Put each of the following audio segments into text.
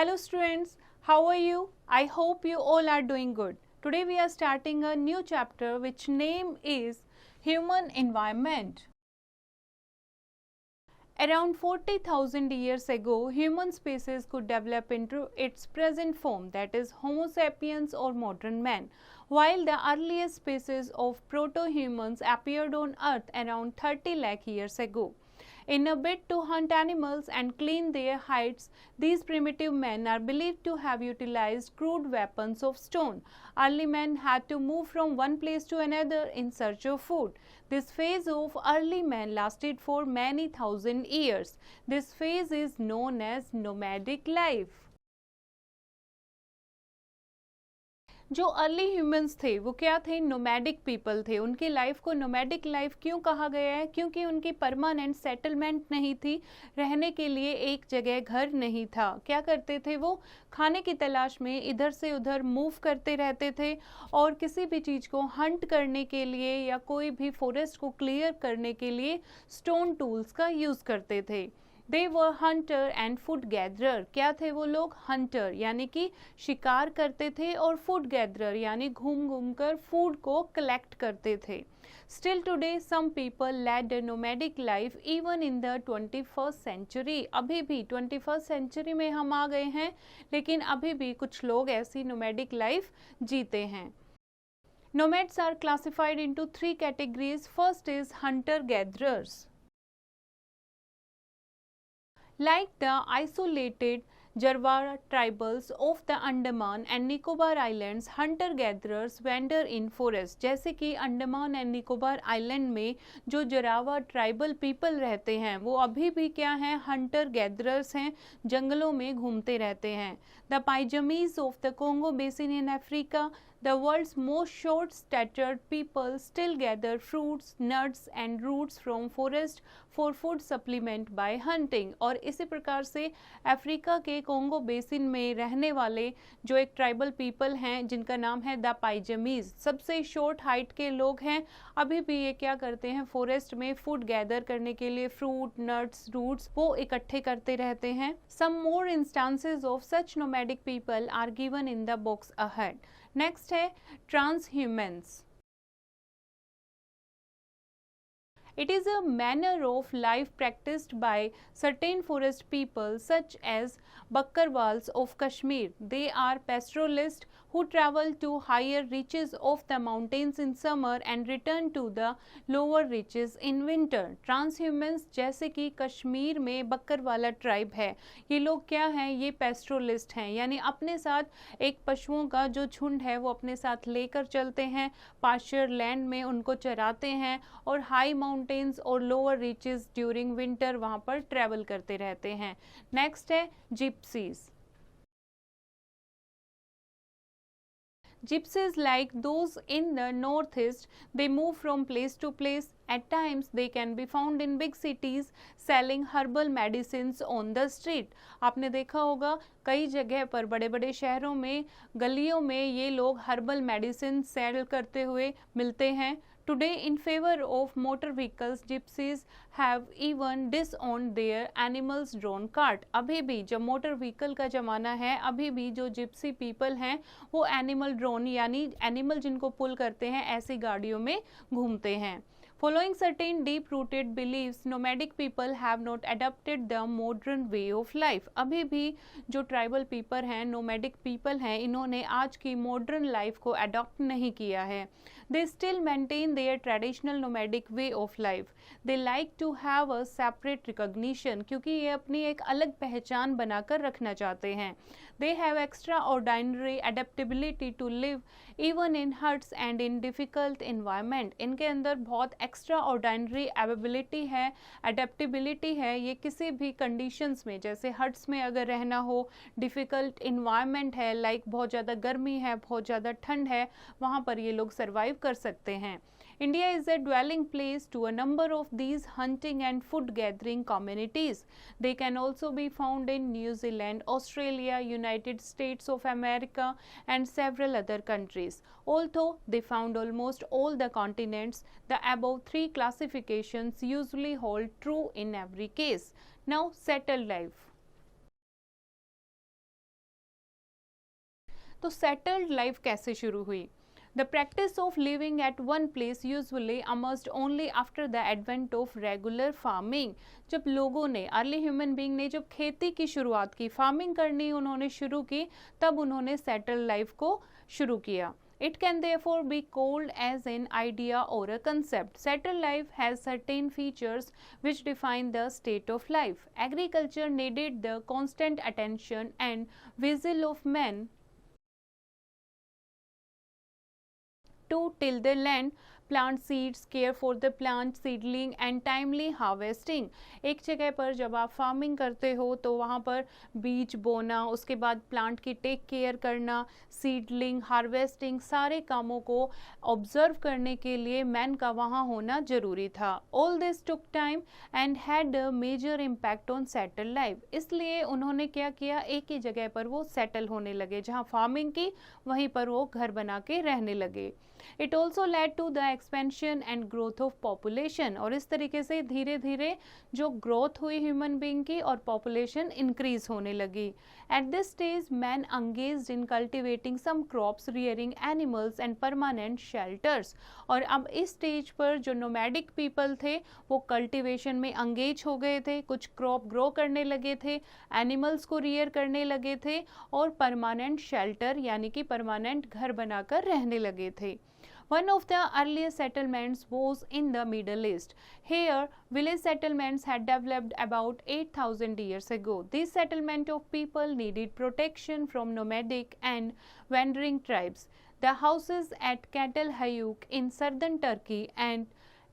Hello students, how are you? I hope you all are doing good. Today we are starting a new chapter which name is Human Environment. Around 40,000 years ago, human species could develop into its present form, that is Homo sapiens or modern man, while the earliest species of proto-humans appeared on Earth around 30 lakh years ago. In a bid to hunt animals and clean their hides, these primitive men are believed to have utilized crude weapons of stone. Early men had to move from one place to another in search of food. This phase of early men lasted for many thousand years. This phase is known as nomadic life. जो early humans थे वो क्या थे? Nomadic people थे। उनकी life को nomadic life क्यों कहा गया है? क्योंकि उनकी परमानेंट सेटलमेंट नहीं थी, रहने के लिए एक जगह घर नहीं था। क्या करते थे वो? खाने की तलाश में इधर से उधर मूव करते रहते थे और किसी भी चीज़ को हंट करने के लिए या कोई भी फॉरेस्ट को क्लियर करने के लिए स्टोन टूल्स का यूज़ करते थे। दे वर हंटर एंड फूड गैदरर। क्या थे वो लोग? हंटर यानी कि शिकार करते थे और फूड गैदरर यानी घूम घूम कर फूड को कलेक्ट करते थे। Still today some people led a nomadic life even in the 21st century. अभी भी 21st सेंचुरी में हम आ गए हैं, लेकिन अभी भी कुछ लोग ऐसी नोमैडिक लाइफ जीते हैं। Nomads are classified into three categories. First is hunter-gatherers. Like the isolated Jarwara tribals of the Andaman and Nicobar Islands, hunter-gatherers wander in forest. जैसे कि अंडमान एंड निकोबार आइलैंड में जो जरावा ट्राइबल पीपल रहते हैं वो अभी भी क्या हैं? हंटर गैदरर्स हैं, जंगलों में घूमते रहते हैं। The pygmies of the Congo basin in Africa, the world's most short-statured people still gather fruits, nuts and roots from forest for food supplement by hunting। और इसी प्रकार से अफ्रीका के कोंगो बेसिन में रहने वाले जो एक ट्राइबल पीपल हैं जिनका नाम है द पाइजमीज, सबसे शॉर्ट हाइट के लोग हैं। अभी भी ये क्या करते हैं? फॉरेस्ट में फूड गैदर करने के लिए फ्रूट, नट्स, रूट्स वो इकट्ठे करते रहते हैं। Some more instances of such nomadic people are given in the box ahead. Next है transhumance. It is a manner of life practiced by certain forest people such as Bakkarwals of Kashmir. They are pastoralists who travel to higher reaches of the mountains in summer and return to the lower reaches in winter. Transhumans जैसे कि कश्मीर में Bakkarwala tribe है, ये लोग क्या हैं? ये पेस्ट्रोलिस्ट हैं, यानी अपने साथ एक पशुओं का जो झुंड है वो अपने साथ लेकर चलते हैं, पास्चर लैंड में उनको चराते हैं और हाई माउंटेन्स और लोअर रीचेस ड्यूरिंग विंटर वहाँ पर ट्रैवल करते रहते हैं। नेक्स्ट है gypsies. Gypsies, like those in the northeast, they move from place to place. At times, they can be found in big cities selling herbal medicines on the street. आपने देखा होगा कई जगह पर बड़े बड़े शहरों में गलियों में ये लोग हर्बल मेडिसिन सेल करते हुए मिलते हैं। Today, in favor of motor vehicles, gypsies have even disowned their animals drawn cart. अभी भी जब मोटर व्हीकल का ज़माना है, अभी भी जो जिप्सी पीपल हैं वो एनिमल ड्रोन यानी एनिमल जिनको पुल करते हैं ऐसी गाड़ियों में घूमते हैं। Following certain deep-rooted beliefs, nomadic people have not adopted the modern way of life. अभी भी जो ट्राइबल पीपल हैं, nomadic people हैं, इन्होंने आज की मॉडर्न लाइफ को अडॉप्ट नहीं किया है। They still maintain their traditional nomadic way of life. They like to have a separate recognition क्योंकि ये अपनी एक अलग पहचान बनाकर रखना चाहते हैं। They have extraordinary adaptability to live even in huts and in difficult environment. इनके अंदर बहुत extraordinary ability है, adaptability है, ये किसी भी conditions में, जैसे हट्स में अगर रहना हो, difficult environment है, like बहुत ज़्यादा गर्मी है, बहुत ज़्यादा ठंड है, वहाँ पर ये लोग survive कर सकते हैं। India is a dwelling place to a number of these hunting and food gathering communities. They can also be found in New Zealand, Australia, United States of America and several other countries. Although they found almost all the continents, the above three classifications usually hold true in every case. Now, settled life. तो settled life कैसे शुरू हुई? The practice of living at one place usually emerged only after the advent of regular farming. जब लोगों ने, early human being ने जब खेती की शुरुआत की, फार्मिंग करनी उन्होंने शुरू की, तब उन्होंने सेटल्ड लाइफ को शुरू किया. It can therefore be called as an idea or a concept. Settled life has certain features which define the state of life. Agriculture needed the constant attention and vigil of men to till the land, plant seeds, care for the plant seedling and timely harvesting. एक जगह पर जब आप farming करते हो तो वहाँ पर बीज बोना, उसके बाद प्लांट की टेक केयर करना, सीडलिंग, हार्वेस्टिंग, सारे कामों को ऑब्जर्व करने के लिए मैन का वहाँ होना जरूरी था. All this took time and had a major impact on settle life. इसलिए उन्होंने क्या किया, एक ही जगह पर वो सेटल होने लगे, जहाँ फार्मिंग की वहीं पर वो घर बना के रहने लगे. It also led to the expansion and growth of population. और इस तरीके से धीरे धीरे जो ग्रोथ हुई ह्यूमन बीइंग की और पॉपुलेशन इंक्रीज होने लगी. At this stage, man engaged in cultivating some crops, rearing animals and permanent shelters. और अब इस स्टेज पर जो नोमैडिक पीपल थे वो कल्टिवेशन में अंगेज हो गए थे, कुछ क्रॉप ग्रो करने लगे थे, एनिमल्स को रियर करने लगे थे और परमानेंट शेल्टर यानी कि परमानेंट घर बनाकर रहने लगे थे. One of the earliest settlements was in the Middle East. Here, village settlements had developed about 8,000 years ago. This settlement of people needed protection from nomadic and wandering tribes. The houses at Katal Hayuk in southern Turkey and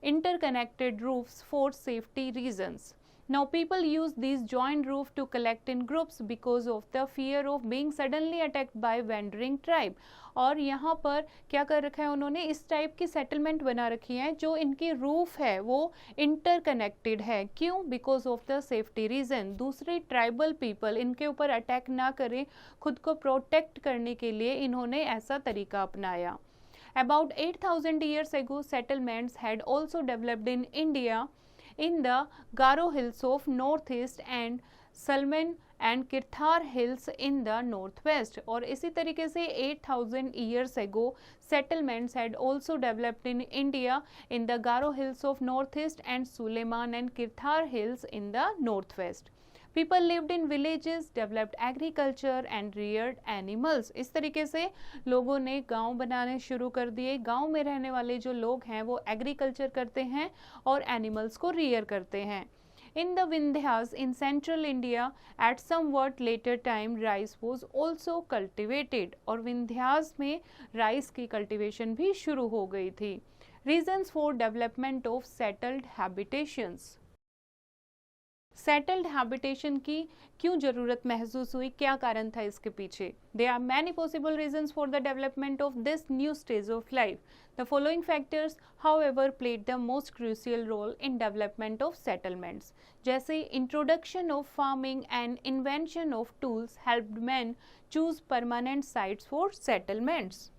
interconnected roofs for safety reasons. Now people use these joined roof to collect in groups because of the fear of being suddenly attacked by wandering tribe. और यहाँ पर क्या कर रखा है उन्होंने, इस type की सेटलमेंट बना रखी है जो इनकी रूफ है वो इंटरकनेक्टेड है. क्यों? Because of the safety reason. दूसरे ट्राइबल पीपल इनके ऊपर अटैक ना करें, खुद को प्रोटेक्ट करने के लिए इन्होंने ऐसा तरीका अपनाया. About 8,000 years ago, settlements had also developed in India in the Garo hills of northeast and Salman and Kirthar hills in the northwest. और इसी तरीके से 8,000 years ago settlements had also developed in India in the Garo hills of northeast and Suleiman and Kirthar hills in the northwest. People lived in villages, developed agriculture and reared animals. इस तरीके से लोगों ने गांव बनाने शुरू कर दिए. गांव में रहने वाले जो लोग हैं वो एग्रीकल्चर करते हैं और एनिमल्स को रियर करते हैं. In the Vindhyas in central India at somewhat later time rice was also cultivated. और विंध्यास में राइस की कल्टीवेशन भी शुरू हो गई थी. Reasons for development of settled habitations. Settled habitation की क्यों ज़रूरत महसूस हुई, क्या कारण था इसके पीछे? There are many possible reasons for the development of this new stage of life. The following factors however played the most crucial role in development of settlements. जैसे introduction of farming and invention of tools helped man choose permanent sites for settlements.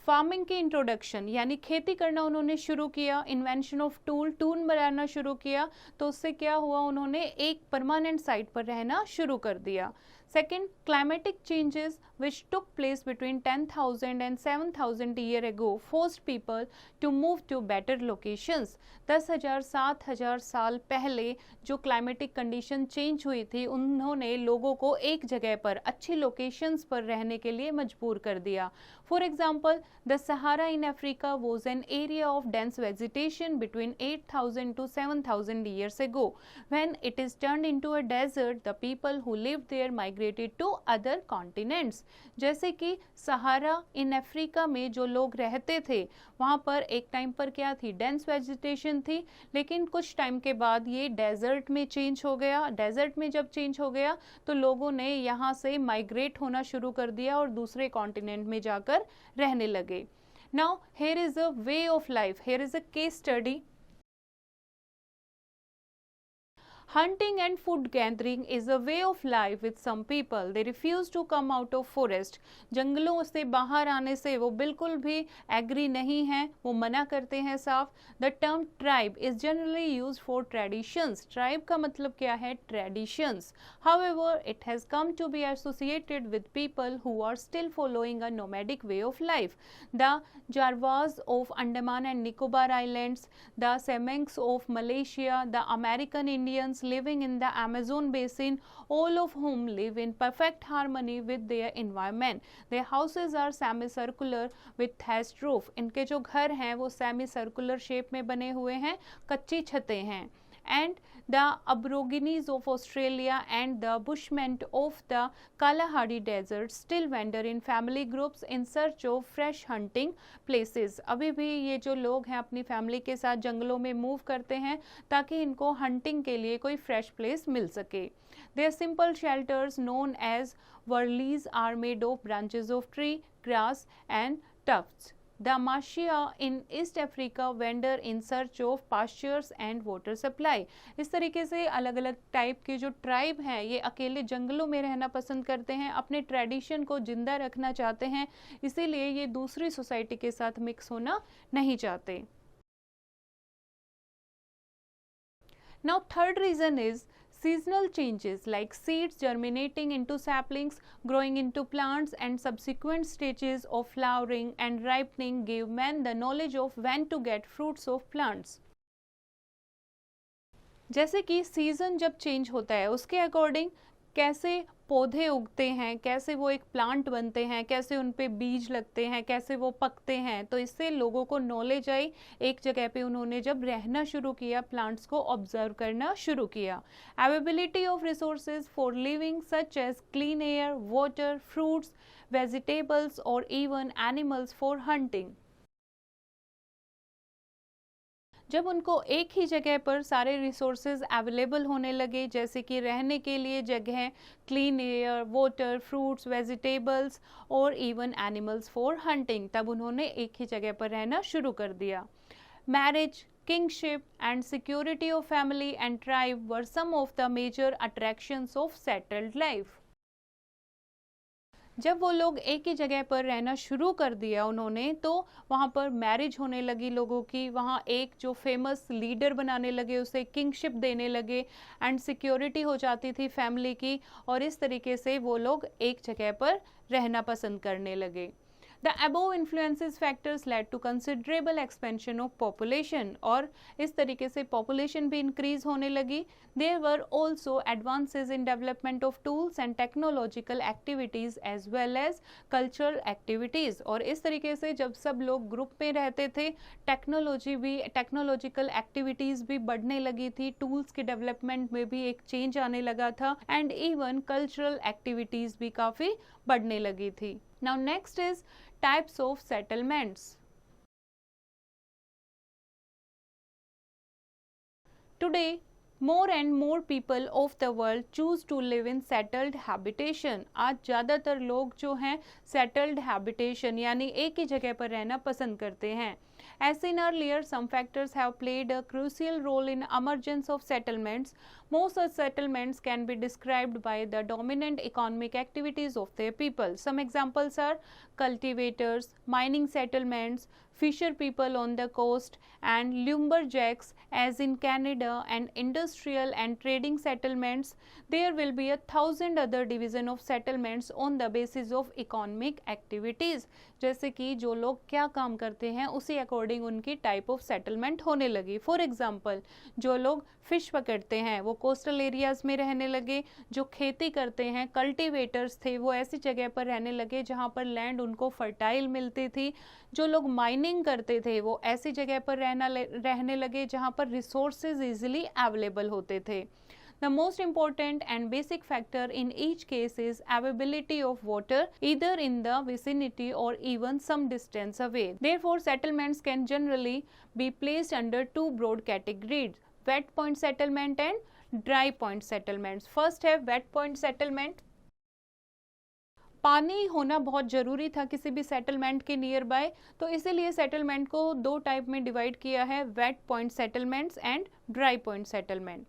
Farming की introduction यानी खेती करना उन्होंने शुरू किया, invention of tool बनाना शुरू किया, तो उससे क्या हुआ, उन्होंने एक परमानेंट साइट पर रहना शुरू कर दिया. Second, climatic changes which took place between 10,000 and 7,000 year ago forced people to move to better locations. 10,000 7,000 साल पहले जो क्लाइमेटिक कंडीशन चेंज हुई थी उन्होंने लोगों को एक जगह पर अच्छी लोकेशंस पर रहने के लिए मजबूर कर दिया. For example, the Sahara in Africa was an area of dense vegetation between 8,000 to 7,000 years ago. When it is turned into a desert, the people who lived there migrated to other continents. जैसे कि सहारा in Africa में जो लोग रहते थे वहाँ पर एक टाइम पर क्या थी, डेंस वेजिटेशन थी, लेकिन कुछ टाइम के बाद ये डेजर्ट में चेंज हो गया. डेजर्ट में जब चेंज हो गया तो लोगों ने यहाँ से माइग्रेट होना शुरू कर दिया और दूसरे कॉन्टिनेंट में जाकर रहने लगे. Now here is a way of life, here is a case study. Hunting and food gathering is a way of life with some people. They refuse to come out of forest. जंगलों से बाहर आने से वो बिल्कुल भी agree नहीं हैं, वो मना करते हैं साफ. The term tribe is generally used for traditions. Tribe का मतलब क्या है? Traditions. However, it has come to be associated with people who are still following a nomadic way of life. The Jarwas of Andaman and Nicobar Islands, the Semengs of Malaysia, the American Indians living in the Amazon basin, all of whom live in perfect harmony with their environment. Their houses are semicircular with thatched roof. इनके जो घर हैं वो semicircular shape में बने हुए हैं, कच्ची छतें हैं. And the Aborigines of Australia and the Bushmen of the Kalahari Desert still wander in family groups in search of fresh hunting places. अभी भी ये जो लोग हैं अपनी फैमिली के साथ जंगलों में मूव करते हैं ताकि इनको हंटिंग के लिए कोई फ्रेश प्लेस मिल सके. Their simple shelters known as wurleys are made of branches of tree, grass and tufts. The Mashia in East Africa wander in search of pastures and water supply. इस तरीके से अलग अलग type के जो tribe हैं ये अकेले जंगलों में रहना पसंद करते हैं, अपने ट्रेडिशन को जिंदा रखना चाहते हैं, इसीलिए ये दूसरी सोसाइटी के साथ मिक्स होना नहीं चाहते. Now third reason is seasonal changes like seeds germinating into saplings, growing into plants and subsequent stages of flowering and ripening give man the knowledge of when to get fruits of plants. जैसे कि season जब change होता है उसके according कैसे पौधे उगते हैं, कैसे वो एक प्लांट बनते हैं, कैसे उन पे बीज लगते हैं, कैसे वो पकते हैं, तो इससे लोगों को नॉलेज आई. एक जगह पे उन्होंने जब रहना शुरू किया, प्लांट्स को ऑब्जर्व करना शुरू किया. Availability of resources for living such as clean air, water, fruits, vegetables और इवन एनिमल्स फॉर हंटिंग. जब उनको एक ही जगह पर सारे रिसोर्सेज अवेलेबल होने लगे, जैसे कि रहने के लिए जगह, clean air, water, fruits, vegetables और इवन एनिमल्स फॉर हंटिंग, तब उन्होंने एक ही जगह पर रहना शुरू कर दिया. Marriage, kingship and security of family and tribe were some of the major attractions of settled life. जब वो लोग एक ही जगह पर रहना शुरू कर दिया उन्होंने, तो वहाँ पर मैरिज होने लगी लोगों की, वहाँ एक जो फेमस लीडर बनाने लगे, उसे किंगशिप देने लगे एंड सिक्योरिटी हो जाती थी फैमिली की, और इस तरीके से वो लोग एक जगह पर रहना पसंद करने लगे. The above influences factors led to considerable expansion of population, और इस तरीके से population भी increase होने लगी. There were also advances in development of tools and technological activities as well as cultural activities. और इस तरीके से जब सब लोग ग्रुप में रहते थे, टेक्नोलॉजी भी, टेक्नोलॉजिकल एक्टिविटीज़ भी बढ़ने लगी थी, टूल्स के डेवलपमेंट में भी एक चेंज आने लगा था, एंड इवन कल्चरल एक्टिविटीज़ भी काफ़ी बढ़ने लगी थी. Now next is types of settlements. Today, more and more people of the world choose to live in settled habitation. आज ज़्यादातर लोग जो हैं settled habitation यानी एक ही जगह पर रहना पसंद करते हैं. As seen earlier, some factors have played a crucial role in emergence of settlements. Most such settlements can be described by the dominant economic activities of their people. Some examples are cultivators, mining settlements, fisher people on the coast, and lumberjacks as in Canada, and industrial and trading settlements. There will be 1,000 other division of settlements on the basis of economic activities. जैसे कि जो लोग क्या काम करते हैं उसी according उनकी टाइप ऑफ सेटलमेंट होने लगी. फॉर एग्जांपल, जो लोग फिश पकड़ते हैं वो कोस्टल एरियाज में रहने लगे, जो खेती करते हैं, कल्टीवेटर्स थे, वो ऐसी जगह पर रहने लगे जहाँ पर लैंड उनको फर्टाइल मिलती थी. जो लोग माइनिंग करते थे वो ऐसी जगह पर रहने लगे जहाँ पर रिसोर्सेज इजीली अवेलेबल होते थे. The most important and basic factor in each case is availability of water either in the vicinity or even some distance away. Therefore, settlements can generally be placed under two broad categories: wet point settlement and dry point settlements. First है wet point settlement. पानी होना बहुत ज़रूरी था किसी भी settlement के near by, तो इसीलिए सेटलमेंट को दो टाइप में डिवाइड किया है, wet point settlements and dry point settlement.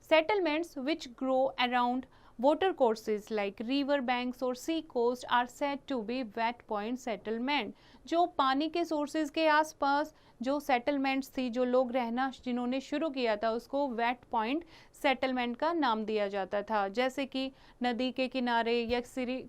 Settlements which grow around water courses like river banks or sea coast are said to be wet point settlement. जो पानी के सोर्सेज के आसपास जो सेटलमेंट्स थी, जो लोग रहना जिन्होंने शुरू किया था, उसको वेट पॉइंट सेटलमेंट का नाम दिया जाता था। जैसे कि नदी के किनारे या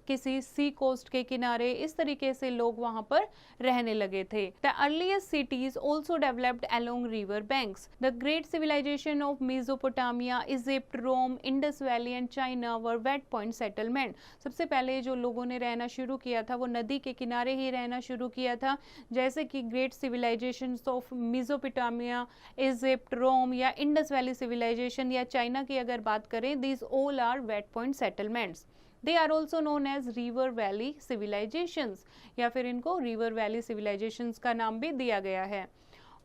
किसी सी कोस्ट के किनारे, इस तरीके से लोग वहां पर रहने लगे थे। The earliest cities also developed along river banks. The great civilisation of Mesopotamia, Egypt, Rome, Indus valley and China were wet point settlement. सबसे पहले जो लोगों ने रहना शुरू किया था वो नदी के किनारे ही रहना शुरू किया था। जैसे कि great civilisation of Mesopotamia, Egypt, Rome या इंडस वैली सिविलाइजेशन या चाइना की अगर बात करें, these all are wet point settlements. They are also known as river valley civilisations, या फिर इनको रिवर वैली सिविलाइजेशंस का नाम भी दिया गया है।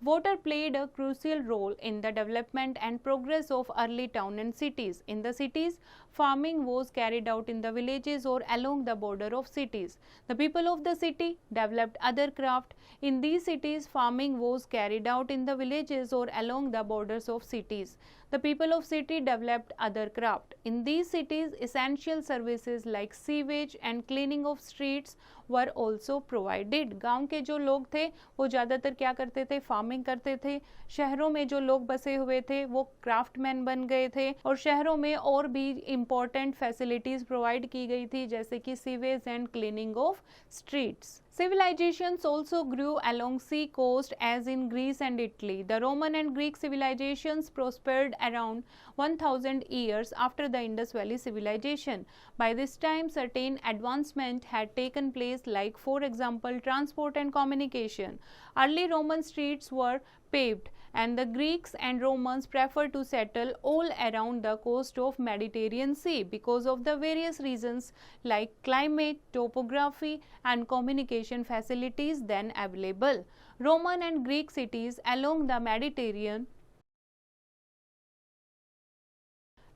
Water played a crucial role in the development and progress of early towns and cities. In the cities, farming was carried out in the villages or along the border of cities. The people of the city developed other craft. In these cities, farming was carried out in the villages or along the borders of cities. The people of city developed other craft. In these cities, essential services like sewage and cleaning of streets were also provided. गांव के जो लोग थे वो ज़्यादातर क्या करते थे? फार्मिंग करते थे। शहरों में जो लोग बसे हुए थे वो क्राफ्टमैन बन गए थे, और शहरों में और भी इम्पोर्टेंट फैसिलिटीज़ प्रोवाइड की गई थी, जैसे कि sewage and cleaning of streets. Civilizations also grew along sea coast as in Greece and Italy. The Roman and Greek civilizations prospered around 1000 years after the Indus Valley civilization. By this time, certain advancement had taken place, like for example transport and communication. Early Roman streets were paved, and the Greeks and Romans preferred to settle all around the coast of Mediterranean Sea because of the various reasons like climate, topography and communication facilities then available. Roman and Greek cities along the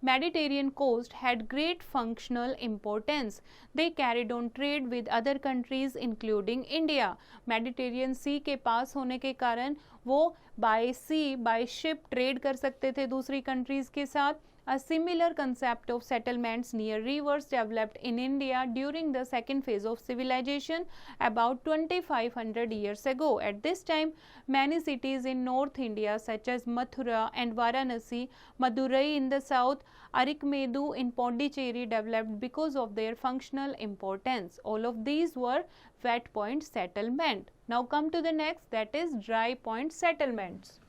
Mediterranean coast had great functional importance. They carried on trade with other countries including India. Mediterranean Sea के पास होने के कारण वो by sea, by ship trade कर सकते थे दूसरी countries के साथ। A similar concept of settlements near rivers developed in India during the second phase of civilization about 2500 years ago. At this time, many cities in North India such as Mathura and Varanasi, Madurai in the south, Arikmedu in Pondicherry developed because of their functional importance. All of these were wet point settlement. Now come to the next, that is dry point settlements.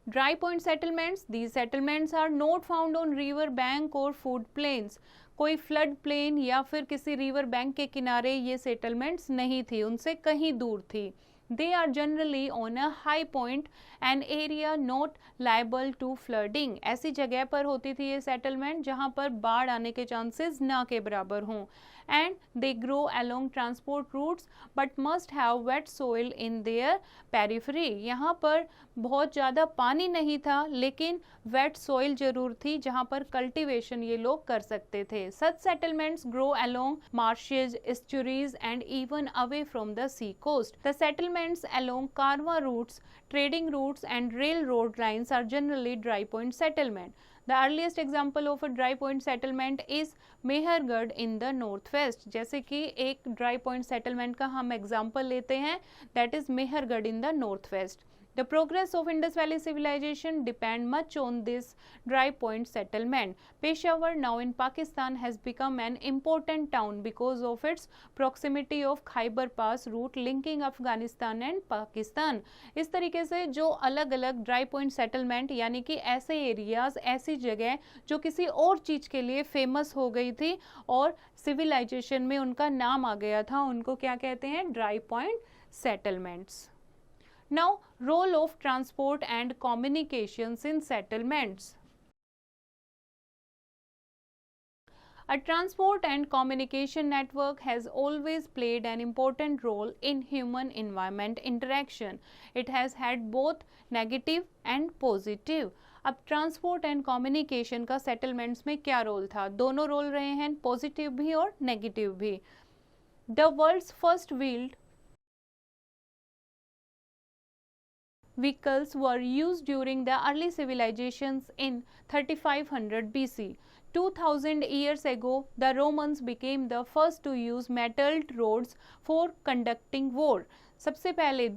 Dry point settlements, these settlements are not found on river bank or flood plains. कोई flood plain या फिर किसी river bank के किनारे ये settlements नहीं थी, उनसे कहीं दूर थी। They are generally on a high point, an area not liable to flooding. ऐसी जगह पर होती थी ये सेटलमेंट जहाँ पर बाढ़ आने के चांसेस ना के बराबर हों। And they grow along transport routes but must have wet soil in their periphery. यहाँ पर बहुत ज़्यादा पानी नहीं था, लेकिन वेट सॉइल जरूर थी जहाँ पर कल्टीवेशन ये लोग कर सकते थे। Such settlements grow along marshes, estuaries and even away from the sea coast. The settlements along caravan routes, trading routes and railroad lines are generally dry point settlement. The earliest example of a dry point settlement is Mehrgarh in the northwest. जैसे कि एक dry point settlement का हम example लेते हैं, that is Mehrgarh in the northwest. The progress of Indus Valley civilization depend much on this dry point settlement. Peshawar, now in Pakistan, has become an important town because of its proximity of Khyber Pass route linking Afghanistan and Pakistan. इस तरीके से जो अलग अलग dry point settlement यानी कि ऐसे areas, ऐसी जगह जो किसी और चीज़ के लिए फेमस हो गई थी और सिविलाइजेशन में उनका नाम आ गया था, उनको क्या कहते हैं? dry point settlements. Now, role of transport and communications in settlements. A transport and communication network has always played an important role in human-environment interaction. It has had both negative and positive. अब transport and communication का settlements में क्या role था? दोनों role रहे हैं, positive भी और नेगेटिव भी। The world's first wheeled vehicles were used during the early civilizations in 3500 BC. 2000 years ago, the Romans became the first to use metalled rods for conducting war. सबसे पहले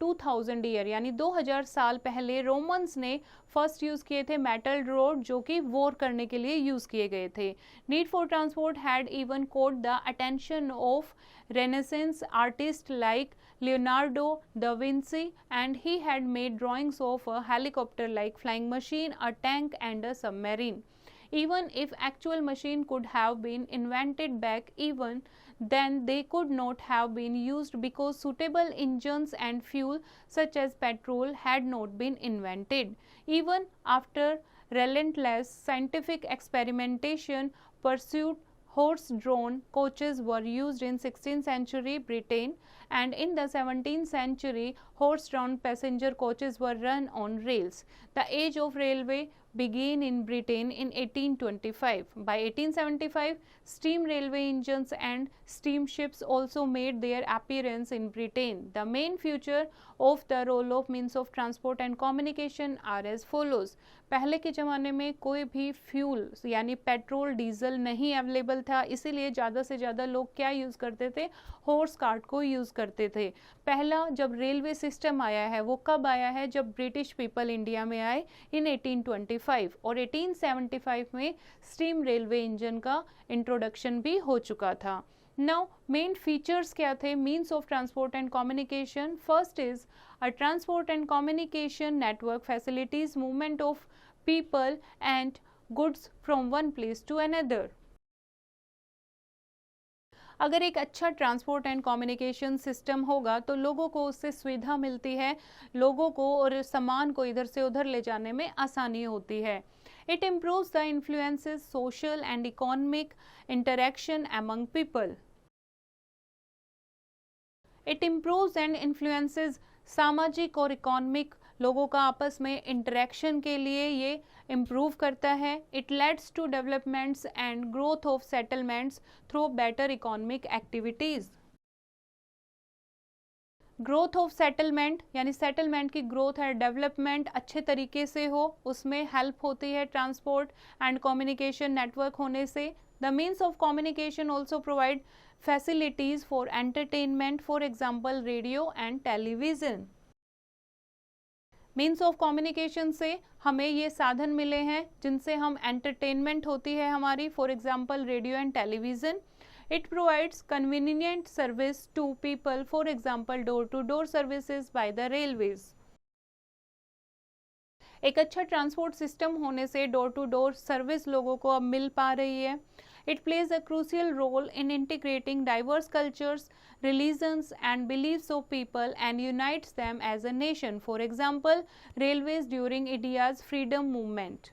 2000 year यानी 2000 साल पहले रोमन्स ने first use किए थे metal road जो कि वॉर करने के लिए यूज किए गए थे. Need for transport had even caught the attention of renaissance artist like Leonardo da Vinci and he had made drawings of a helicopter like flying machine, a tank and a submarine. Even if actual machine could have been invented back even then, they could not have been used because suitable engines and fuel such as petrol had not been invented. Even after relentless scientific experimentation pursued, horse-drawn coaches were used in 16th century Britain, and in the 17th century horse-drawn passenger coaches were run on rails. The age of railway began in Britain in 1825. By 1875, steam railway engines and steamships also made their appearance in Britain. The main feature of the role of means of transport and communication are as follows. पहले के ज़माने में कोई भी fuel यानी petrol diesel नहीं available था, इसीलिए ज़्यादा से ज़्यादा लोग क्या यूज़ करते थे, हॉर्स कार्ट को यूज़ करते थे. पहला जब रेलवे सिस्टम आया है वो कब आया है, जब ब्रिटिश पीपल इंडिया में आए इन 1825, और 1875 में स्टीम रेलवे इंजन का इंट्रोडक्शन भी हो चुका था. नाउ मेन फीचर्स क्या थे means of transport and communication. First is a transport and communication network facilities movement of people and goods from one place to another. अगर एक अच्छा ट्रांसपोर्ट एंड कम्युनिकेशन सिस्टम होगा तो लोगों को उससे सुविधा मिलती है, लोगों को और सामान को इधर से उधर ले जाने में आसानी होती है. It improves the influences social and economic interaction among people. It improves and influences सामाजिक और इकोनॉमिक लोगों का आपस में इंटरेक्शन के लिए ये इम्प्रूव करता है. It leads to developments and growth of settlements through better economic activities. Growth of settlement यानी सेटलमेंट की ग्रोथ है, डेवलपमेंट अच्छे तरीके से हो, उसमें हेल्प होती है ट्रांसपोर्ट एंड कम्युनिकेशन नेटवर्क होने से. The means of communication also provide facilities for entertainment, for example radio and television. Means of communication से हमें ये साधन मिले हैं जिनसे हम एंटरटेनमेंट होती है हमारी, for example radio and television. It provides convenient service to people, for example door to door services by the railways. एक अच्छा ट्रांसपोर्ट सिस्टम होने से डोर टू डोर सर्विस लोगों को अब मिल पा रही है. It plays a crucial role in integrating diverse cultures, religions and beliefs of people and unites them as a nation. For example, railways during India's freedom movement.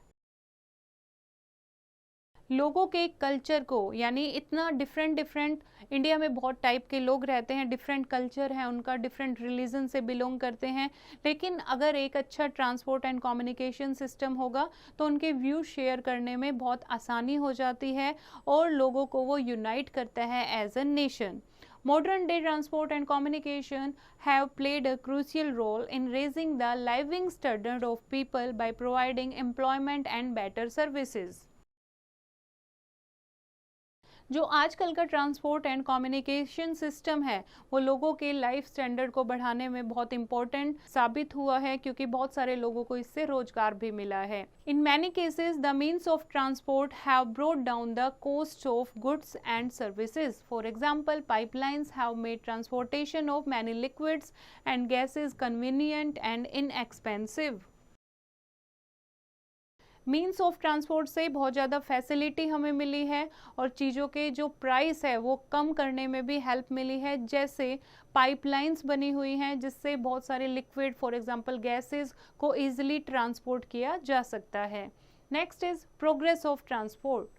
लोगों के culture को यानी इतना डिफरेंट इंडिया में बहुत टाइप के लोग रहते हैं, डिफरेंट कल्चर है उनका, डिफरेंट रिलीजन से बिलोंग करते हैं, लेकिन अगर एक अच्छा ट्रांसपोर्ट एंड कम्युनिकेशन सिस्टम होगा तो उनके व्यू शेयर करने में बहुत आसानी हो जाती है और लोगों को वो यूनाइट करता है as a nation. Modern day transport and communication have played a crucial role in raising the living standard of people by providing employment and better services. जो आजकल का ट्रांसपोर्ट एंड कम्युनिकेशन सिस्टम है वो लोगों के life standard को बढ़ाने में बहुत इंपॉर्टेंट साबित हुआ है क्योंकि बहुत सारे लोगों को इससे रोजगार भी मिला है. In many cases the means of transport have brought down the cost of goods and services. For example pipelines have made transportation of many liquids and gases convenient and inexpensive. Means of transport से बहुत ज़्यादा facility हमें मिली है और चीज़ों के जो price है वो कम करने में भी हेल्प मिली है. जैसे पाइपलाइंस बनी हुई हैं जिससे बहुत सारे लिक्विड फॉर एग्जांपल गैसेस को ईजिली ट्रांसपोर्ट किया जा सकता है. Next is progress of transport.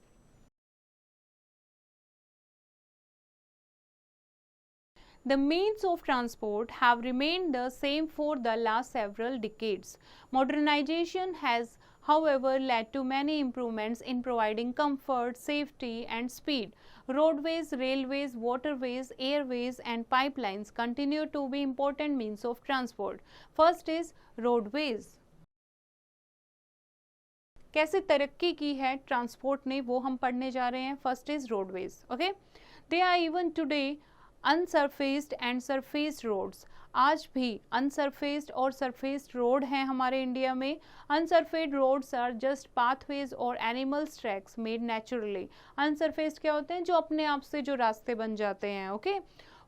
The means of transport have remained the same for the last several decades. Modernization has however led to many improvements in providing comfort, safety and speed. Roadways, railways, waterways, airways and pipelines continue to be important means of transport. First is roadways. कैसे तरक्की की है transport ने वो हम पढ़ने जा रहे हैं. First is roadways. Okay, they are even today unsurfaced and surfaced roads. आज भी अनसरफेस्ड और सरफेस्ड रोड हैं हमारे इंडिया में. अनसरफेस्ड रोड्स आर जस्ट पाथवेज और एनिमल्स ट्रैक्स मेड नेचुरली. अनसरफेस्ड क्या होते हैं? जो अपने आप से जो रास्ते बन जाते हैं. Okay,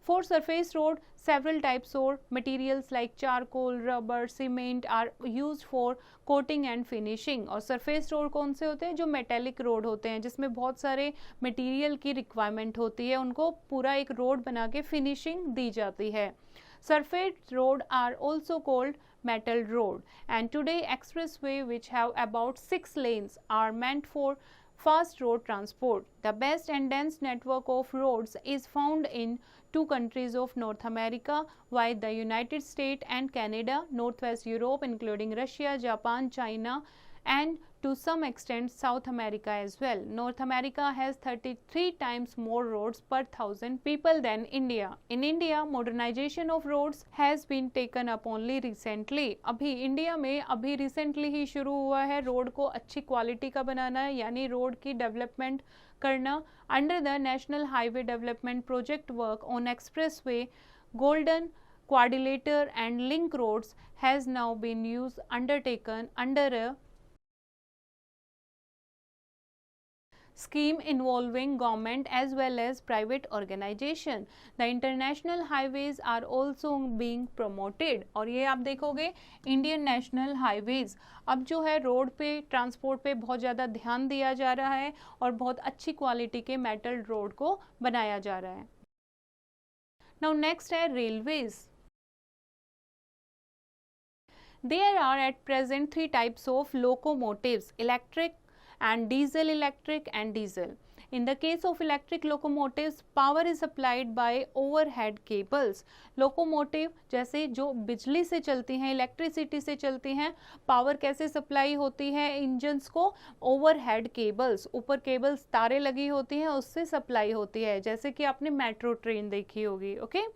For surface road, several types of materials like charcoal, rubber, cement are used for coating and finishing. और surface road कौन से होते हैं? जो metallic road होते हैं जिसमें बहुत सारे material की requirement होती है, उनको पूरा एक road बना के finishing दी जाती है. Surface road are also called metal road, and today expressway which have about 6 lanes are meant for fast road transport. The best and dense network of roads is found in two countries of North America, while the United States and Canada, Northwest Europe including Russia, Japan, China and to some extent South America as well. North America has 33 times more roads per 1,000 people than India. In India, modernization of roads has been taken up only recently. अभी India में अभी recently ही शुरू हुआ है road को अच्छी quality का बनाना, यानी रोड की डेवलपमेंट करना. Under the national highway development project work on expressway, golden quadrilateral and link roads has now been undertaken under a scheme involving government as well as private organization. The international highways are also being promoted. और ये आप देखोगे Indian national highways अब जो है road पे transport पे बहुत ज़्यादा ध्यान दिया जा रहा है और बहुत अच्छी क्वालिटी के मेटल रोड को बनाया जा रहा है. नाउ नेक्स्ट है railways. There are at present 3 types of locomotives: electric and diesel, electric and diesel. In the case of electric locomotives, power is supplied by overhead cables. Locomotive जैसे जो बिजली से चलती हैं, इलेक्ट्रिसिटी से चलती हैं, पावर कैसे सप्लाई होती है इंजन्स को? ओवरहेड केबल्स, ऊपर केबल्स तारे लगी होती हैं, उससे सप्लाई होती है, जैसे कि आपने मेट्रो ट्रेन देखी होगी. Okay,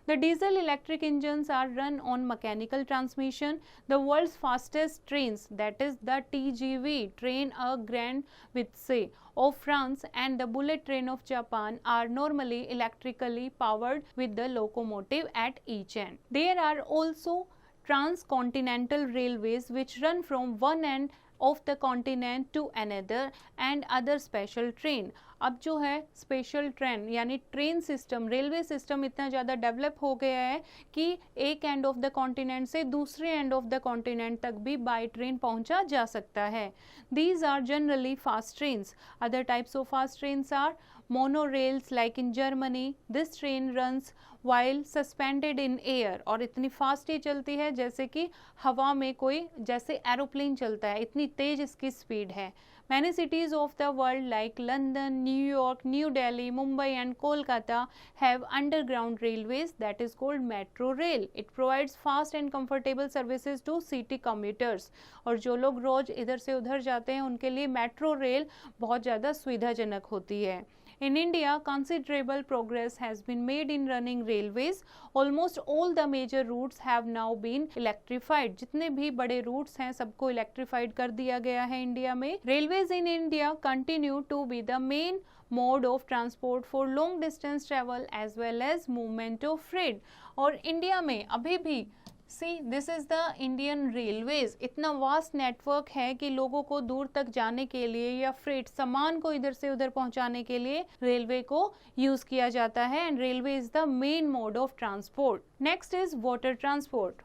The diesel electric engines are run on mechanical transmission. The world's fastest trains, that is the TGV train, a Grand Vitesse of France and the bullet train of Japan, are normally electrically powered with the locomotive at each end. There are also transcontinental railways which run from one end of the continent to another and other special train. अब जो है special train यानी train system, railway system इतना ज़्यादा develop हो गया है कि एक एंड ऑफ द कॉन्टिनेंट से दूसरे एंड ऑफ द कॉन्टिनेंट तक भी बाय ट्रेन पहुंचा जा सकता है. These are generally fast trains. Other types of fast trains are monorails like in Germany. This train runs while suspended in air और इतनी फास्ट ही चलती है जैसे कि हवा में कोई जैसे एरोप्लेन चलता है, इतनी तेज इसकी स्पीड है. Many cities of the world like London, New York, New Delhi, Mumbai and Kolkata have underground railways that is called metro rail. It provides fast and comfortable services to city commuters. और जो लोग रोज इधर से उधर जाते हैं उनके लिए मेट्रो रेल बहुत ज़्यादा सुविधाजनक होती है. In India, considerable progress has been made in running railways. Almost all the major routes have now been electrified. जितने भी बड़े routes हैं सबको electrified कर दिया गया है इंडिया में. Railways in India continue to be the main mode of transport for long distance travel as well as movement of freight. और इंडिया में अभी भी see this is the Indian railways. इतना वास्ट नेटवर्क है कि लोगों को दूर तक जाने के लिए या फ्रेट सामान को इधर से उधर पहुंचाने के लिए रेलवे को यूज़ किया जाता है and railway is the main mode of transport. Next is water transport.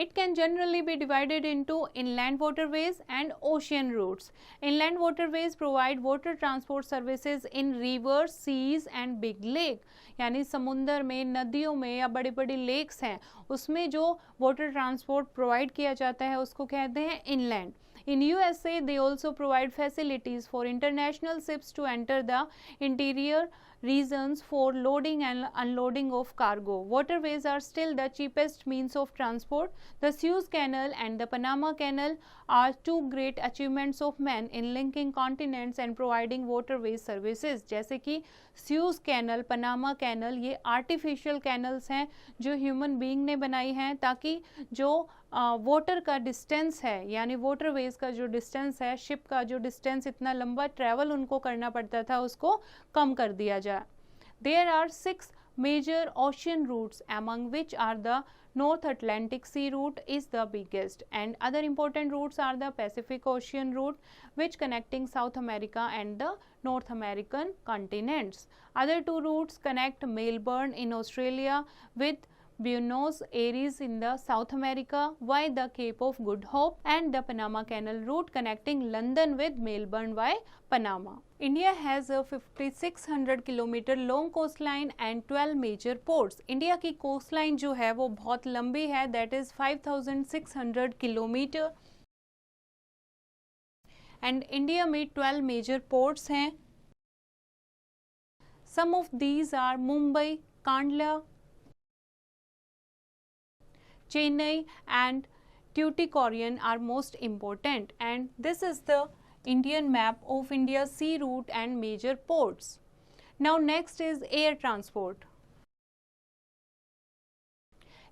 It can generally be divided into inland waterways and ocean routes. Inland waterways provide water transport services in rivers, seas and big lake. यानी समुंदर में, नदियों में या बड़ी बड़ी lakes हैं उसमें जो वाटर ट्रांसपोर्ट प्रोवाइड किया जाता है उसको कहते हैं inland. In USA, they also provide facilities for international ships to enter the interior reasons for loading and unloading of cargo. Waterways are still the cheapest means of transport. The Suez Canal and the Panama Canal are two great achievements of man in linking continents and providing waterways services. जैसे कि Suez Canal, Panama Canal, ये artificial canals हैं जो human being ने बनाई हैं ताकि जो वाटर का डिस्टेंस है, यानी वाटरवेज का जो डिस्टेंस है, शिप का जो डिस्टेंस इतना लंबा ट्रैवल उनको करना पड़ता था, उसको कम कर दिया जाए. There are 6 major ocean routes, among which are the North Atlantic Sea route is the biggest, and other important routes are the Pacific Ocean route, which connecting South America and the North American continents. Other two routes connect Melbourne in Australia with Buenos Aires in the South America, via the Cape of Good Hope, and the Panama Canal route connecting London with Melbourne via Panama. India has a 5600 kilometre long coastline and 12 major ports. India की coastline जो है वो बहुत लंबी है, that is 5600 kilometre, and India में 12 major ports हैं. Some of these are Mumbai, Kandla, Chennai and Tuticorin are most important, and this is the Indian map of India's sea route and major ports. Now next is air transport.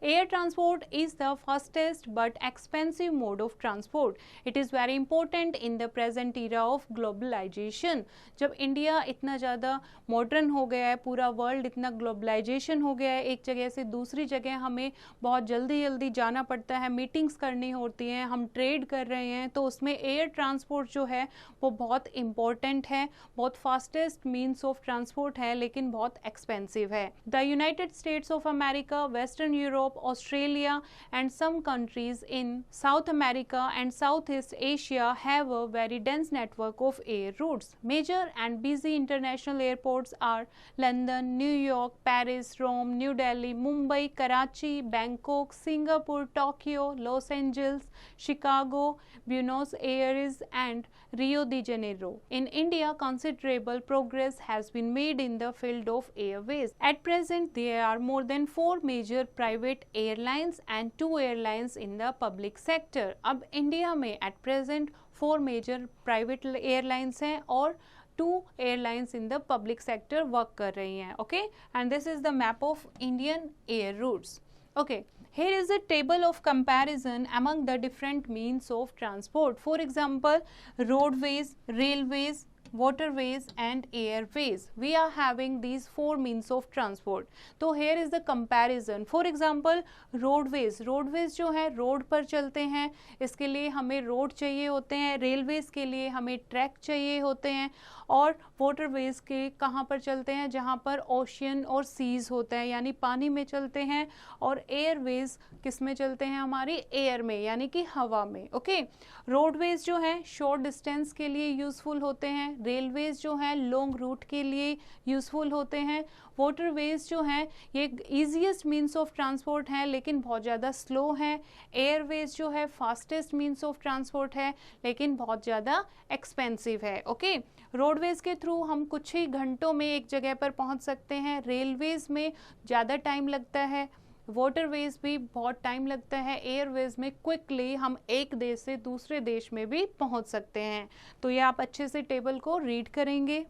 Air transport is the fastest but expensive mode of transport. It is very important in the present era of globalization. जब India इतना ज़्यादा modern हो गया है, पूरा world इतना globalisation हो गया है, एक जगह से दूसरी जगह हमें बहुत जल्दी जल्दी जाना पड़ता है, मीटिंग्स करनी होती हैं, हम ट्रेड कर रहे हैं, तो उसमें एयर ट्रांसपोर्ट जो है वो बहुत इम्पोर्टेंट है, बहुत फास्टेस्ट मीन्स ऑफ ट्रांसपोर्ट है, लेकिन बहुत एक्सपेंसिव है. The United states of America, western Europe, Australia and some countries in South America and Southeast Asia have a very dense network of air routes. Major and busy international airports are London, New York, Paris, Rome, New Delhi, Mumbai, Karachi, Bangkok, Singapore, Tokyo, Los Angeles, Chicago, Buenos Aires and Rio de Janeiro. In India, considerable progress has been made in the field of airways. At present, there are more than 4 major private airlines and 2 airlines in the public sector. अब India में at present 4 major private airlines हैं और 2 airlines in the public sector work कर रही हैं. Okay, and this is the map of Indian air routes. Okay, here is a table of comparison among the different means of transport. For example, roadways, railways, waterways and airways. We are having these 4 means of transport. तो here is the comparison. For example, roadways. Roadways जो है road पर चलते हैं, इसके लिए हमें road चाहिए होते हैं. रेलवेज के लिए हमें ट्रैक चाहिए होते हैं. और वाटरवेज के कहाँ पर चलते हैं, जहाँ पर ओशियन और सीज होता है, यानी पानी में चलते हैं. और एयरवेज किस में चलते हैं, हमारी एयर में, यानी कि हवा में. ओके, रोडवेज जो है शॉर्ट डिस्टेंस के लिए यूजफुल होते हैं. रेलवेज जो है लॉन्ग रूट के लिए यूजफुल होते हैं. वाटरवेज जो हैं ये ईजीएस्ट मीन्स ऑफ ट्रांसपोर्ट हैं, लेकिन बहुत ज़्यादा स्लो हैं. एयरवेज जो है फास्टेस्ट मीन्स ऑफ ट्रांसपोर्ट है, लेकिन बहुत ज़्यादा एक्सपेंसिव है. ओके, रोडवेज के थ्रू हम कुछ ही घंटों में एक जगह पर पहुंच सकते हैं. रेलवेज में ज़्यादा टाइम लगता है. वाटरवेज भी बहुत टाइम लगता है. एयरवेज में क्विकली हम एक देश से दूसरे देश में भी पहुंच सकते हैं. तो ये आप अच्छे से टेबल को रीड करेंगे.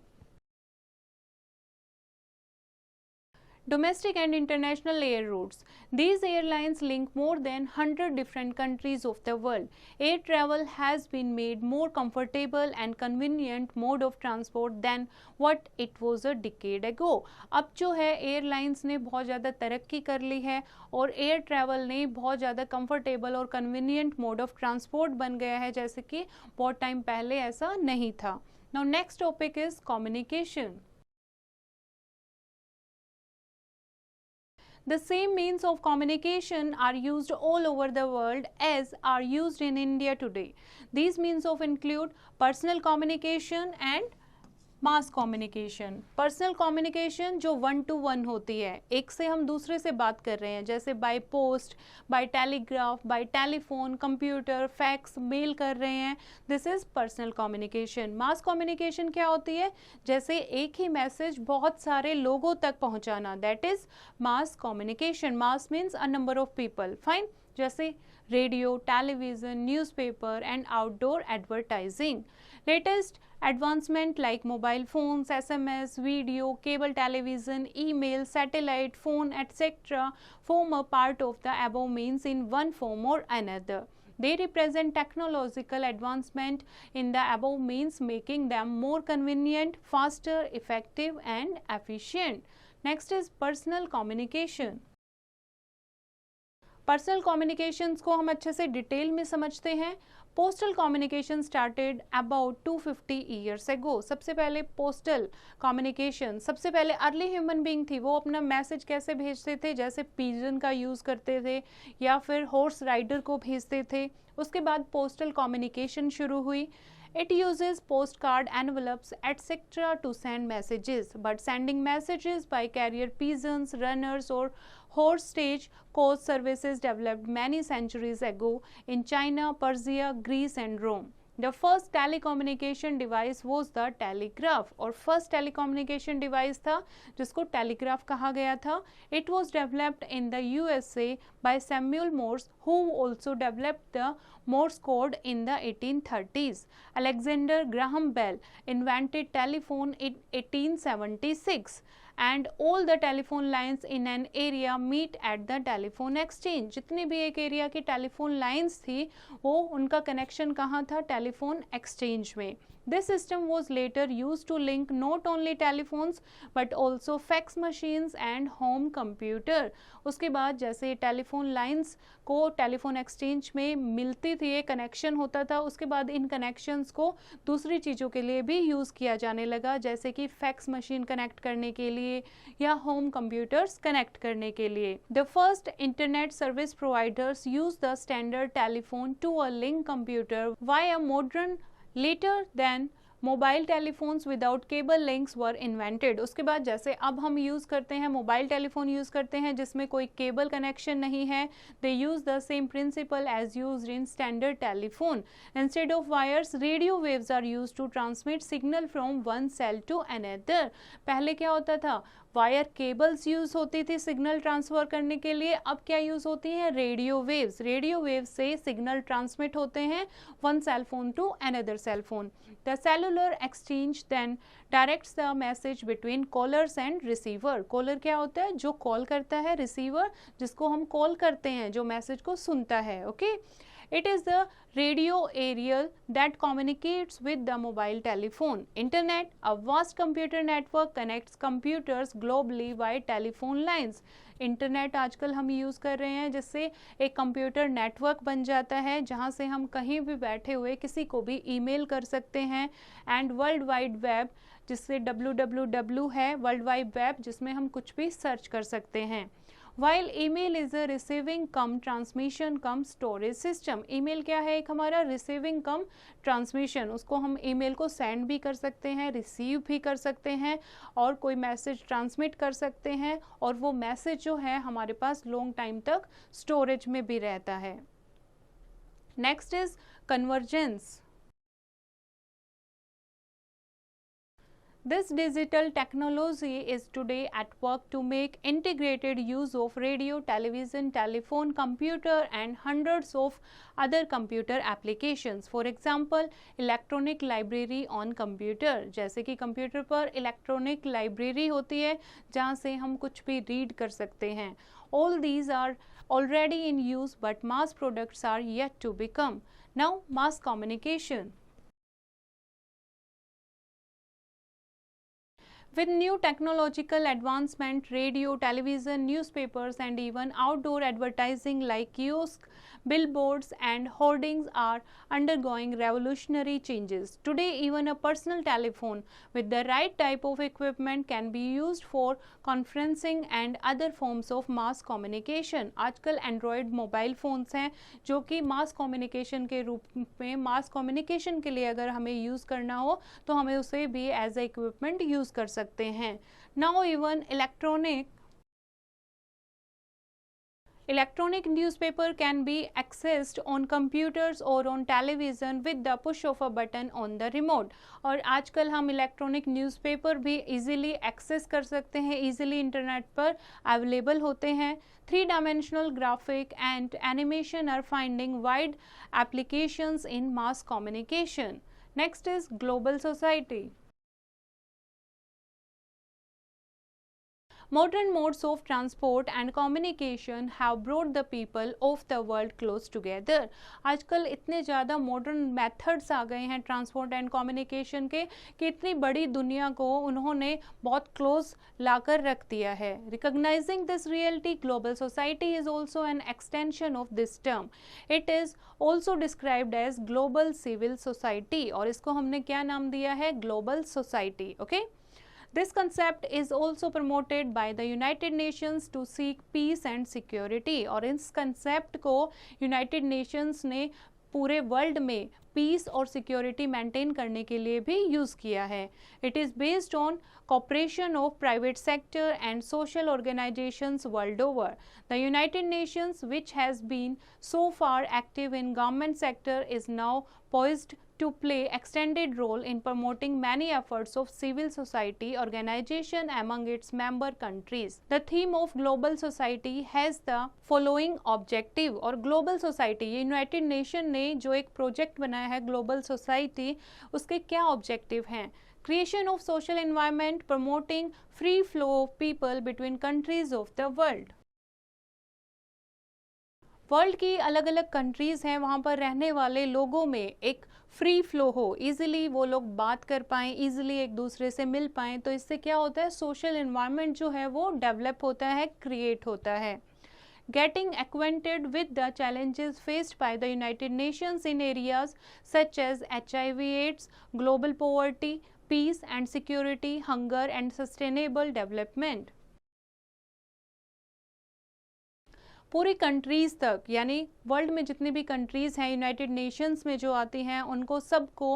Domestic and international air routes. These airlines link more than 100 different countries of the world. Air travel has been made more comfortable and convenient mode of transport than what it was a decade ago. अब जो है airlines ने बहुत ज़्यादा तरक्की कर ली है और एयर ट्रैवल ने बहुत ज़्यादा कंफर्टेबल और कन्वीनियंट मोड ऑफ ट्रांसपोर्ट बन गया है, जैसे कि बहुत टाइम पहले ऐसा नहीं था. Now next topic is communication. The same means of communication are used all over the world as are used in India today. These means of include personal communication and mass communication, personal communication जो 1 to 1 होती है, एक से हम दूसरे से बात कर रहे हैं, जैसे by post, by telegraph, by telephone, computer, fax, mail कर रहे हैं, this is personal communication. Mass communication क्या होती है? जैसे एक ही मैसेज बहुत सारे लोगों तक पहुंचाना, that is mass communication. Mass means a number of people, fine. जैसे radio, television, newspaper and outdoor advertising. Latest advancement like mobile phones, SMS, video, cable television, email, satellite, phone, etc. form a part of the above means in one form or another. They represent technological advancement in the above means, making them more convenient, faster, effective and efficient. Next is personal communication. Personal communications को हम अच्छे से detail में समझते हैं। Postal communication started about 250 years ago. सबसे पहले postal communication, सबसे पहले अर्ली ह्यूमन बीइंग थी, वो अपना मैसेज कैसे भेजते थे? जैसे पिजन का यूज़ करते थे या फिर हॉर्स राइडर को भेजते थे। उसके बाद पोस्टल कम्युनिकेशन शुरू हुई। It uses postcard envelopes etc. to send messages, but sending messages by carrier pigeons, runners or horse stage coach services developed many centuries ago in China, Persia, Greece and Rome. The first telecommunication device was the telegraph, और first telecommunication device था जिसको telegraph कहा गया था। It was developed in the USA by Samuel Morse, who also developed the Morse code in the 1830s. Alexander Graham Bell invented telephone in 1876. And all the telephone lines in an area meet at the telephone exchange. जितनी भी एक area की telephone lines थी वो उनका connection कहाँ था? Telephone exchange में। This system was later used to link not only telephones but also fax machines and home computer. उसके बाद जैसे टेलीफोन लाइंस को टेलीफोन एक्सचेंज में मिलती थी, कनेक्शन होता था, उसके बाद इन कनेक्शंस को दूसरी चीज़ों के लिए भी यूज़ किया जाने लगा, जैसे कि फैक्स मशीन कनेक्ट करने के लिए या होम कंप्यूटर्स कनेक्ट करने के लिए। The first internet service providers use the standard telephone to a link computer via modern Later than mobile telephones without cable links were invented. उसके बाद जैसे अब हम यूज़ करते हैं मोबाइल टेलीफोन यूज़ करते हैं जिसमें कोई केबल कनेक्शन नहीं है, they use the same principle as used in standard telephone. Instead of wires radio waves are used to transmit signal from one cell to another. पहले क्या होता था? वायर केबल्स यूज़ होती थी सिग्नल ट्रांसफ़र करने के लिए, अब क्या यूज़ होती हैं? Radio waves. रेडियो वेव्स से सिग्नल ट्रांसमिट होते हैं one cell phone to another cell phone. The cellular exchange then directs the message between callers and receiver. Caller क्या होता है? जो कॉल करता है, रिसीवर जिसको हम कॉल करते हैं, जो मैसेज को सुनता है। Okay, It is the radio aerial that communicates with the mobile telephone. Internet, a vast computer network, connects computers globally via telephone lines. Internet आजकल हम यूज़ कर रहे हैं जिससे एक कंप्यूटर नेटवर्क बन जाता है जहाँ से हम कहीं भी बैठे हुए किसी को भी ईमेल कर सकते हैं। एंड वर्ल्ड वाइड वेब, जिससे www है, वर्ल्ड वाइड वेब जिसमें हम कुछ भी सर्च कर सकते हैं। While email is a receiving come transmission come storage system. email क्या है? एक हमारा receiving कम transmission, उसको हम email को send भी कर सकते हैं, receive भी कर सकते हैं और कोई मैसेज ट्रांसमिट कर सकते हैं, और वो मैसेज जो है हमारे पास लॉन्ग टाइम तक स्टोरेज में भी रहता है। Next is convergence. This digital technology is today at work to make integrated use of radio, television, telephone, computer and hundreds of other computer applications. For example, electronic library on computer, जैसे कि computer पर electronic library होती है जहाँ से हम कुछ भी रीड कर सकते हैं। All these are already in use but mass products are yet to become. Now, mass communication. With new technological advancement, radio, television, newspapers, and even outdoor advertising like kiosks, billboards, and hoardings are undergoing revolutionary changes. Today, even a personal telephone with the right type of equipment can be used for conferencing and other forms of mass communication. आजकल Android mobile phones हैं जो कि mass communication के रूप में, mass communication के लिए अगर हमें यूज़ करना हो तो हमें उसे भी एज ए इक्विपमेंट यूज़ कर सकते हैं. Now even Electronic newspaper can be accessed on computers or on television with the push of a button on the remote. और आजकल हम इलेक्ट्रॉनिक न्यूज़पेपर भी इजीली एक्सेस कर सकते हैं, इजीली इंटरनेट पर अवेलेबल होते हैं. 3-dimensional graphic and animation are finding wide applications in mass communication. Next is global society. Modern modes of transport and communication have brought the people of the world close together. आजकल इतने ज़्यादा modern methods आ गए हैं transport and communication के कि इतनी बड़ी दुनिया को उन्होंने बहुत क्लोज लाकर रख दिया है. Recognizing this reality, global society is also an extension of this term. It is also described as global civil society और इसको हमने क्या नाम दिया है? Global society. Okay. This concept is also promoted by the United Nations to seek peace and security. और इस concept को United Nations ने पूरे वर्ल्ड में पीस और सिक्योरिटी मेंटेन करने के लिए भी यूज़ किया है. It is based on cooperation of private sector and social organizations world over. The United Nations, which has been so far active in government sector, is now poised to play extended role in promoting many efforts of civil society organization among its member countries. The theme of global society has the following objective. और global society, ये United Nation ने जो एक project बनाया है global society, उसके क्या objective हैं? Creation of social environment promoting free flow of people between countries of the world. World की अलग अलग कंट्रीज़ हैं, वहाँ पर रहने वाले लोगों में एक फ्री फ्लो हो, इजीली वो लोग बात कर पाएँ, इजीली एक दूसरे से मिल पाएँ. तो इससे क्या होता है? सोशल एनवायरनमेंट जो है वो डेवलप होता है, क्रिएट होता है. Getting acquainted with the challenges faced by the United Nations in areas such as HIV/AIDS, global poverty, peace and security, hunger and sustainable development. पूरी कंट्रीज़ तक, यानी वर्ल्ड में जितनी भी कंट्रीज़ हैं यूनाइटेड नेशंस में जो आती हैं, उनको सबको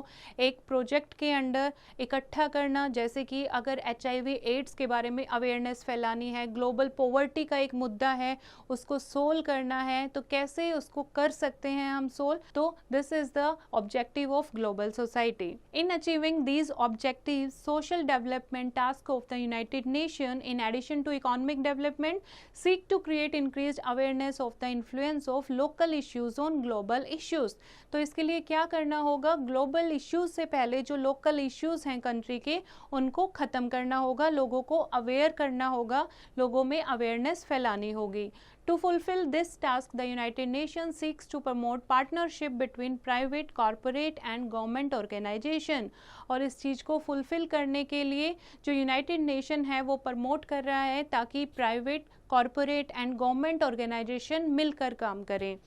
एक प्रोजेक्ट के अंडर इकट्ठा करना. जैसे कि अगर HIV/AIDS के बारे में अवेयरनेस फैलानी है, ग्लोबल पॉवर्टी का एक मुद्दा है, उसको सोल्व करना है, तो कैसे उसको कर सकते हैं हम सोल्व? तो this is the objective of global society. In achieving these objective, social development task of the United Nation in addition to economic development seek to create increased awareness of the influence of local issues on global issues. तो इसके लिए क्या करना होगा? Global issues से पहले जो local issues हैं कंट्री के, उनको ख़त्म करना होगा, लोगों को अवेयर करना होगा, लोगों में अवेयरनेस फैलानी होगी. To fulfill this task, the United Nations seeks to promote partnership between private, corporate and government organization. और इस चीज़ को फुलफिल करने के लिए जो यूनाइटेड नेशन है वो प्रमोट कर रहा है ताकि private, corporate and government organisation मिलकर काम करें.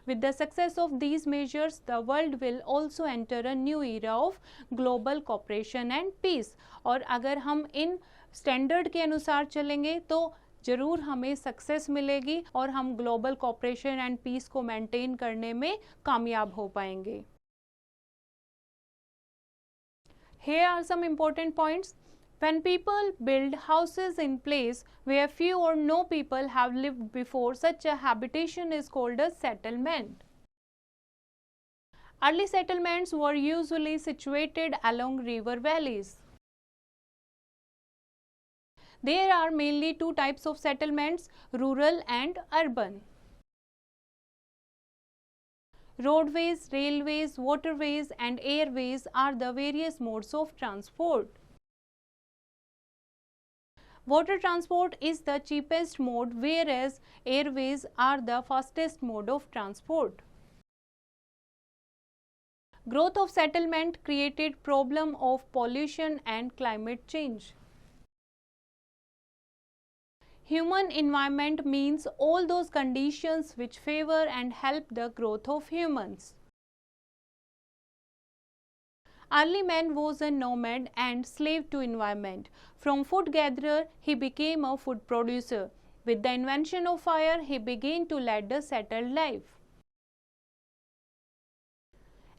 With the success of these measures, the world will also enter a new era of global cooperation and peace. और अगर हम इन स्टैंडर्ड के अनुसार चलेंगे तो ज़रूर हमें सक्सेस मिलेगी और हम ग्लोबल कोऑपरेशन एंड पीस को मेंटेन करने में कामयाब हो पाएंगे. Here are some important points. When people build houses in place where few or no people have lived before, such a habitation is called a settlement. Early settlements were usually situated along river valleys. There are mainly two types of settlements, rural and urban. Roadways, railways, waterways and airways are the various modes of transport. Water transport is the cheapest mode, whereas airways are the fastest mode of transport. Growth of settlement created problem of pollution and climate change. Human environment means all those conditions which favor and help the growth of humans. Early man was a nomad and slave to environment. From food gatherer, he became a food producer. With the invention of fire, he began to lead a settled life.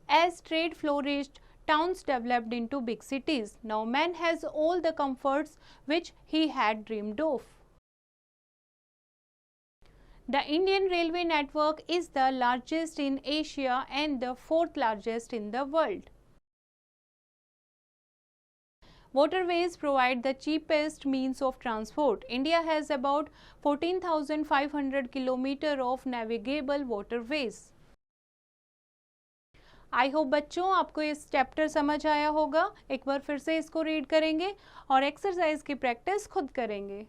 As trade flourished, towns developed into big cities. Now man has all the comforts which he had dreamed of. The Indian railway network is the largest in Asia and the fourth largest in the world. Waterways provide the cheapest means of transport. India has about 14,500 kilometers of navigable waterways. I hope बच्चों आपको इस chapter समझ आया होगा. एक बार फिर से इसको रीड करेंगे और एक्सरसाइज की प्रैक्टिस खुद करेंगे.